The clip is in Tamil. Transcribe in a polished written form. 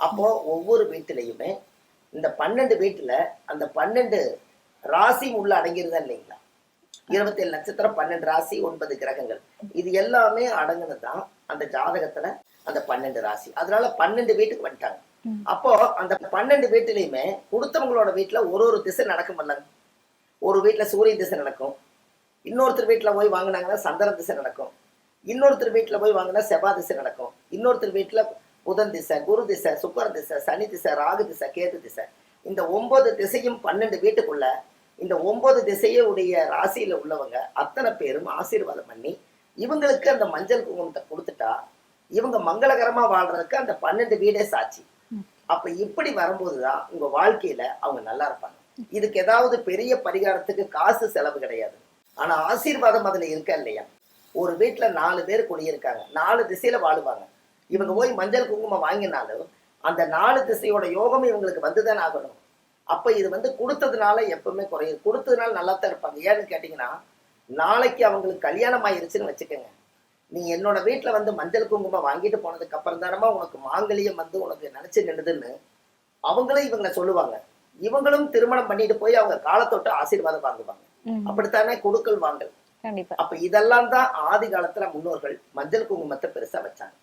அப்போ ஒவ்வொரு வீட்டிலையுமே இந்த 12 வீட்டுல அந்த 12 ராசி உள்ள அடங்கிருதா இல்லைங்களா? 27 நட்சத்திரம், 12 ராசி, 9 கிரகங்கள், இது எல்லாமே அடங்குனதுதான் அந்த ஜாதகத்துல அந்த 12 ராசி. அதனால 12 வீட்டுக்கு வந்துட்டாங்க. அப்போ அந்த 12 வீட்டிலையுமே கொடுத்தவங்களோட வீட்டுல ஒரு ஒரு திசை நடக்கும் இல்லைங்க. ஒரு வீட்டுல சூரிய திசை நடக்கும், இன்னொருத்தர் வீட்டுல போய் வாங்கினாங்கன்னா சந்திர திசை நடக்கும், இன்னொருத்தர் வீட்டுல போய் வாங்கினா செவ்வாய் திசை நடக்கும், இன்னொருத்தர் வீட்டுல புதன் திசை, குரு திசை, சுக்கர திசை, சனி திசை, ராகு திசை, கேது திசை. இந்த 9 திசையும் 12 வீட்டுக்குள்ள இந்த 9 திசையே உடைய ராசியில உள்ளவங்க அத்தனை பேரும் ஆசீர்வாதம் பண்ணி இவங்களுக்கு அந்த மஞ்சள் குங்குமத்தை கொடுத்துட்டா இவங்க மங்களகரமா வாழ்றதுக்கு அந்த 12 வீடே சாட்சி. அப்ப இப்படி வரும்போதுதான் உங்க வாழ்க்கையில அவங்க நல்லா இருப்பாங்க. இதுக்கு ஏதாவது பெரிய பரிகாரத்துக்கு காசு செலவு கிடையாது. ஆனா ஆசீர்வாதம் அதுல இருக்கா இல்லையா? ஒரு வீட்டுல 4 பேர் குடியிருக்காங்க, 4 திசையில வாழுவாங்க. இவங்க போய் மஞ்சள் குங்குமம் வாங்கினாலும் அந்த 4 திசையோட யோகமும் இவங்களுக்கு வந்துதான் ஆகணும். அப்ப இது கொடுத்ததுனால எப்பவுமே குறையும், கொடுத்ததுனால நல்லா தான் இருப்பாங்க. ஏன்னு கேட்டீங்கன்னா, நாளைக்கு அவங்களுக்கு கல்யாணம் ஆயிருச்சுன்னு வச்சுக்கோங்க, நீ என்னோட வீட்டுல மஞ்சள் குங்குமம் வாங்கிட்டு போனதுக்கு அப்புறம் தானமா உனக்கு மாங்கல்யம் உனக்கு நினைச்சு நின்றுதுன்னு அவங்களும் இவங்க சொல்லுவாங்க. இவங்களும் திருமணம் பண்ணிட்டு போய் அவங்க காலத்தொட்டு ஆசீர்வாதம் வாங்குவாங்க. அப்படித்தானே கொடுக்கல் வாங்கல். அப்ப இதெல்லாம் தான் ஆதி காலத்துல முன்னோர்கள் மஞ்சள் குங்குமத்தை பெருசா வச்சாங்க.